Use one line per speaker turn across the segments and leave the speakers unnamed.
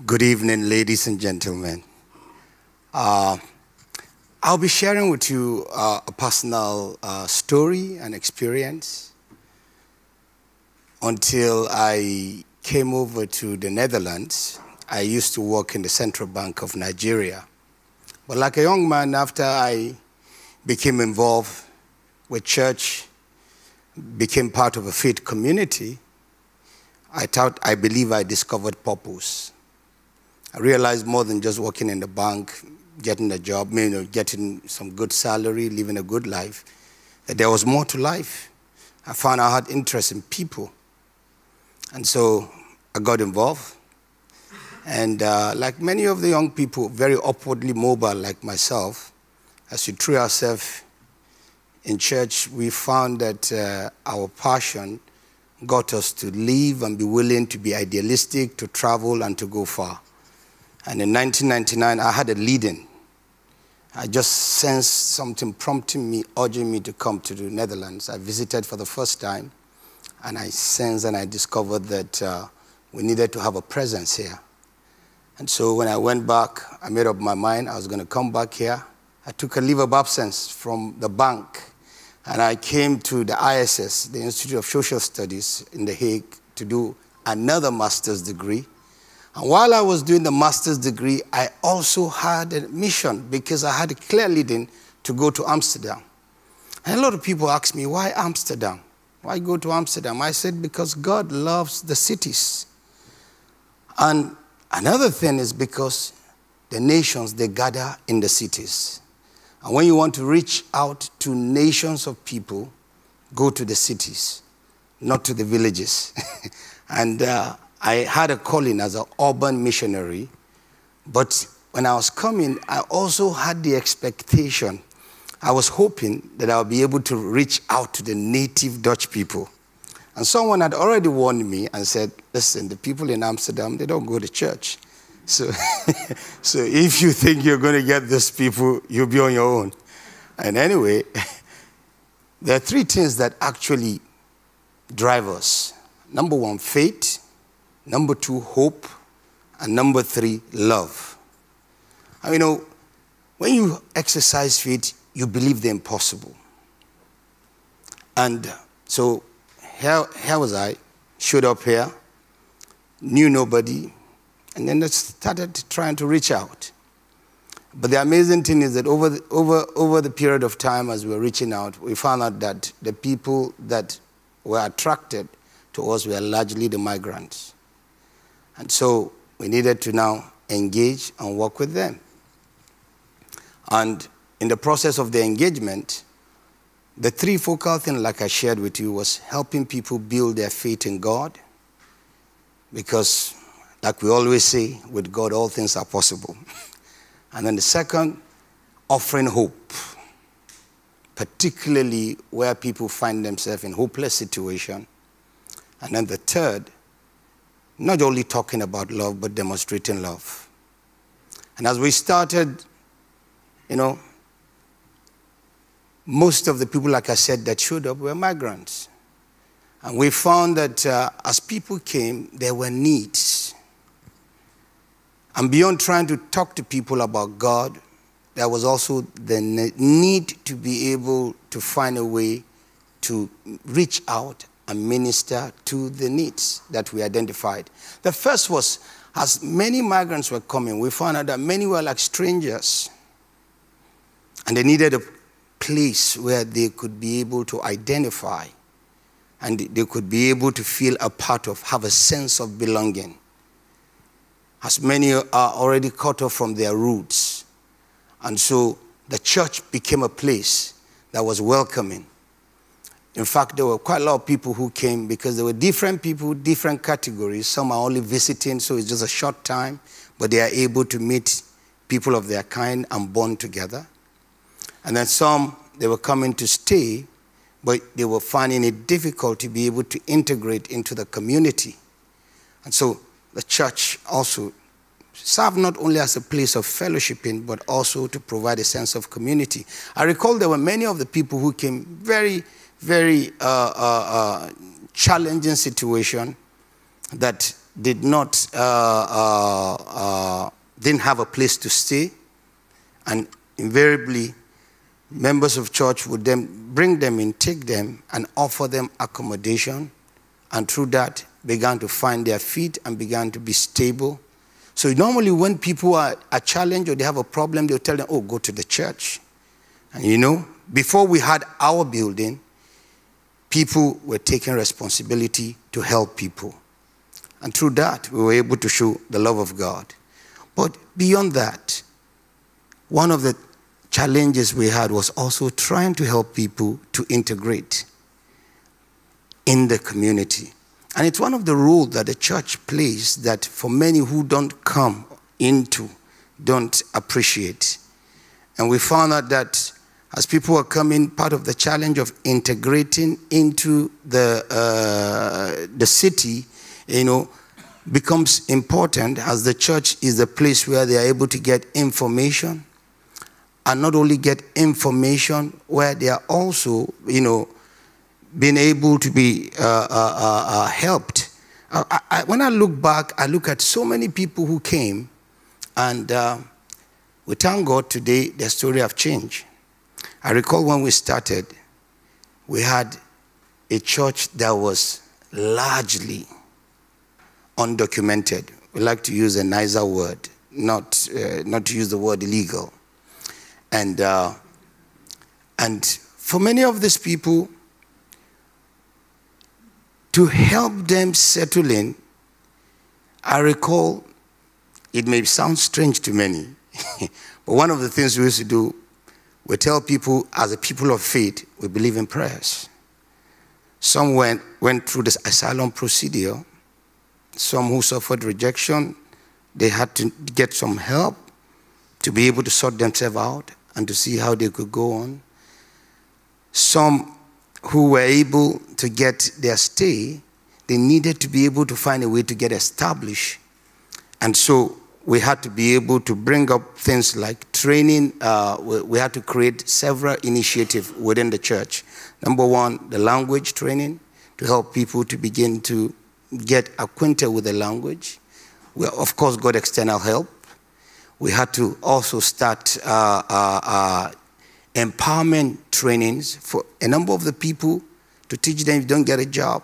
Good evening, ladies and gentlemen. I'll be sharing with you a personal story and experience. Until I came over to the Netherlands, I used to work in the Central Bank of Nigeria. But like a young man, after I became involved with church, became part of a faith community, I believe I discovered purpose. I realized more than just working in the bank, getting a job, getting some good salary, living a good life, that there was more to life. I found I had interest in people. And so I got involved. And like many of the young people, very upwardly mobile like myself, as we threw ourselves in church, we found that our passion got us to live and be willing to be idealistic, to travel and to go far. And in 1999, I had a lead-in. I just sensed something prompting me, urging me to come to the Netherlands. I visited for the first time, and I sensed and I discovered that we needed to have a presence here. And so when I went back, I made up my mind I was going to come back here. I took a leave of absence from the bank, and I came to the ISS, the Institute of Social Studies in The Hague, to do another master's degree. And while I was doing the master's degree, I also had a mission because I had a clear leading to go to Amsterdam. And a lot of people ask me, why Amsterdam? Why go to Amsterdam? I said, because God loves the cities. And another thing is because the nations, they gather in the cities. And when you want to reach out to nations of people, go to the cities, not to the villages. And I had a calling as an urban missionary, but when I was coming, I also had the expectation. I was hoping that I would be able to reach out to the native Dutch people. And someone had already warned me and said, listen, the people in Amsterdam, they don't go to church. So, so if you think you're going to get those people, you'll be on your own. And anyway, there are three things that actually drive us. Number one, faith. Number two, hope. And number three, love. And when you exercise faith, you believe the impossible. And so here was I, showed up here, knew nobody, and then I started trying to reach out. But the amazing thing is that over the period of time as we were reaching out, we found out that the people that were attracted to us were largely the migrants. And so we needed to now engage and work with them. And in the process of the engagement, the three focal things, like I shared with you, was helping people build their faith in God. Because, like we always say, with God, all things are possible. And then the second, offering hope, particularly where people find themselves in hopeless situation. And then the third, not only talking about love, but demonstrating love. And as we started, most of the people, like I said, that showed up were migrants. And we found that as people came, there were needs. And beyond trying to talk to people about God, there was also the need to be able to find a way to reach out and minister to the needs that we identified. The first was, as many migrants were coming, we found out that many were like strangers. And they needed a place where they could be able to identify and they could be able to feel a part of, have a sense of belonging. As many are already cut off from their roots. And so the church became a place that was welcoming. In fact, there were quite a lot of people who came because there were different people, different categories. Some are only visiting, so it's just a short time, but they are able to meet people of their kind and bond together. And then some, they were coming to stay, but they were finding it difficult to be able to integrate into the community. And so the church also served not only as a place of fellowshipping, but also to provide a sense of community. I recall there were many of the people who came very challenging situation that did not, didn't have a place to stay, and invariably, members of church would then bring them in, take them, and offer them accommodation, and through that, began to find their feet and began to be stable. So normally when people are challenged or they have a problem, they'll tell them, oh, go to the church. And you know, before we had our building, people were taking responsibility to help people. And through that, we were able to show the love of God. But beyond that, one of the challenges we had was also trying to help people to integrate in the community. And it's one of the roles that the church plays that for many who don't come into, don't appreciate. And we found out that as people are coming, part of the challenge of integrating into the city, you know, becomes important, as the church is the place where they are able to get information, and not only get information, where they are also, you know, being able to be helped. When I look back, I look at so many people who came, and we thank God today their story have changed. I recall when we started, we had a church that was largely undocumented. We like to use a nicer word, not to use the word illegal. And for many of these people, to help them settle in, I recall, it may sound strange to many, but one of the things we used to do, we tell people, as a people of faith, we believe in prayers. Some went through this asylum procedure. Some who suffered rejection, they had to get some help to be able to sort themselves out and to see how they could go on. Some who were able to get their stay, they needed to be able to find a way to get established. And so we had to be able to bring up things like training. We had to create several initiatives within the church. Number one, the language training, to help people to begin to get acquainted with the language. We, of course, got external help. We had to also start empowerment trainings for a number of the people, to teach them if you don't get a job,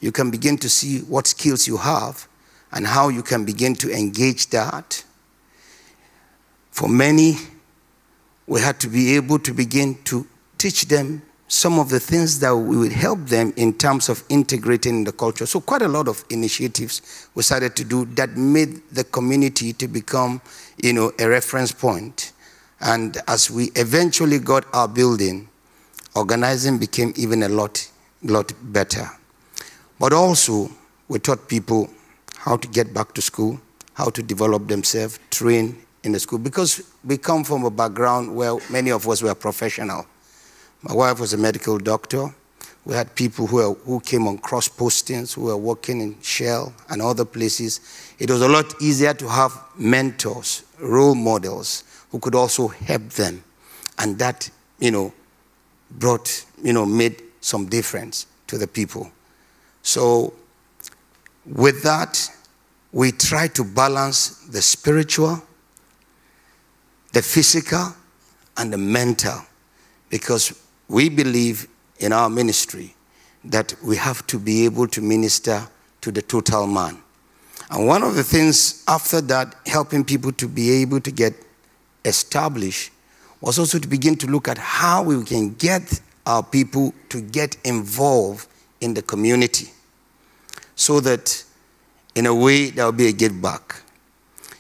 you can begin to see what skills you have and how you can begin to engage that. For many, we had to be able to begin to teach them some of the things that would help them in terms of integrating in the culture. So quite a lot of initiatives we started to do that made the community to become, you know, a reference point. And as we eventually got our building, organizing became even a lot better. But also, we taught people how to get back to school, how to develop themselves, train in the school, because we come from a background where many of us were professional. My wife was a medical doctor. We had people who came on cross postings, who were working in Shell and other places. It was a lot easier to have mentors, role models, who could also help them. And that, you know, brought, you know, made some difference to the people. So with that, we try to balance the spiritual, the physical, and the mental, because we believe in our ministry that we have to be able to minister to the total man. And one of the things after that, helping people to be able to get established, was also to begin to look at how we can get our people to get involved in the community, so that in a way there will be a give back.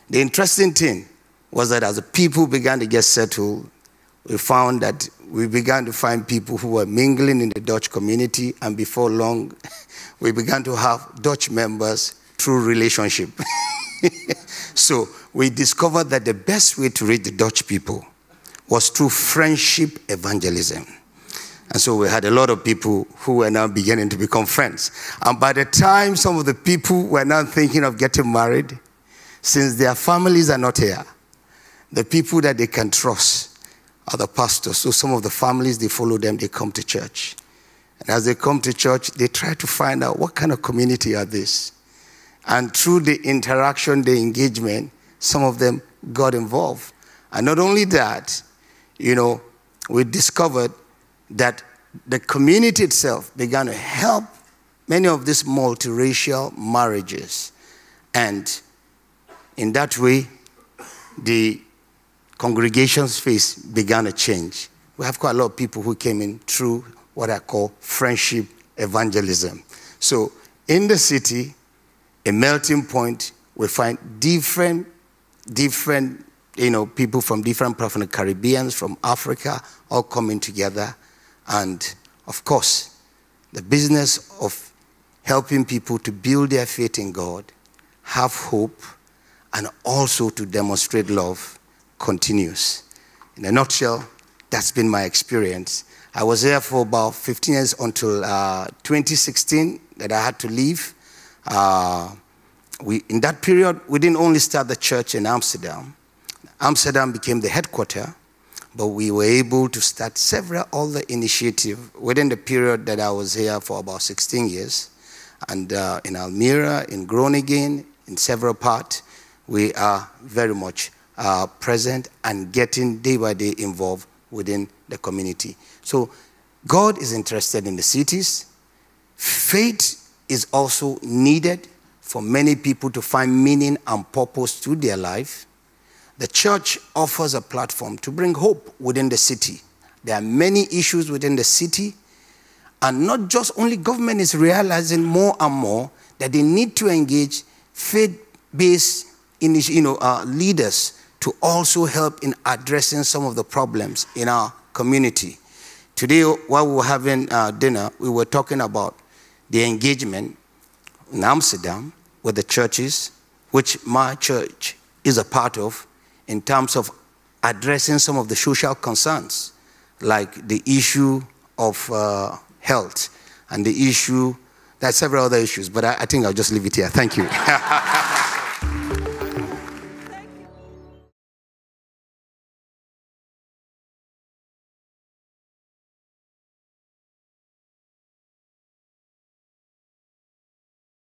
The interesting thing was that as the people began to get settled, we found that we began to find people who were mingling in the Dutch community, and before long, we began to have Dutch members through relationship. So we discovered that the best way to reach the Dutch people was through friendship evangelism. And so we had a lot of people who were now beginning to become friends. And by the time some of the people were now thinking of getting married, since their families are not here, the people that they can trust are the pastors. So some of the families, they follow them, they come to church. And as they come to church, they try to find out what kind of community are this. And through the interaction, the engagement, some of them got involved. And not only that, you know, we discovered that the community itself began to help many of these multiracial marriages. And in that way, the congregation's face began to change. We have quite a lot of people who came in through what I call friendship evangelism. So in the city, a melting point, we find different you know, people from different parts, from the Caribbean, from Africa, all coming together. And of course, the business of helping people to build their faith in God, have hope, and also to demonstrate love continues. In a nutshell, that's been my experience. I was there for about 15 years until 2016 that I had to leave. In that period, we didn't only start the church in Amsterdam. Amsterdam became the headquarters, but we were able to start several other initiatives within the period that I was here for about 16 years. And in Almere, in Groningen, in several parts, we are very much present and getting day by day involved within the community. So God is interested in the cities. Faith is also needed for many people to find meaning and purpose to their life. The church offers a platform to bring hope within the city. There are many issues within the city, and not just only government is realizing more and more that they need to engage faith-based leaders to also help in addressing some of the problems in our community. Today, while we were having dinner, we were talking about the engagement in Amsterdam with the churches, which my church is a part of, in terms of addressing some of the social concerns, like the issue of health and the issue, there are several other issues, but I think I'll just leave it here. Thank you.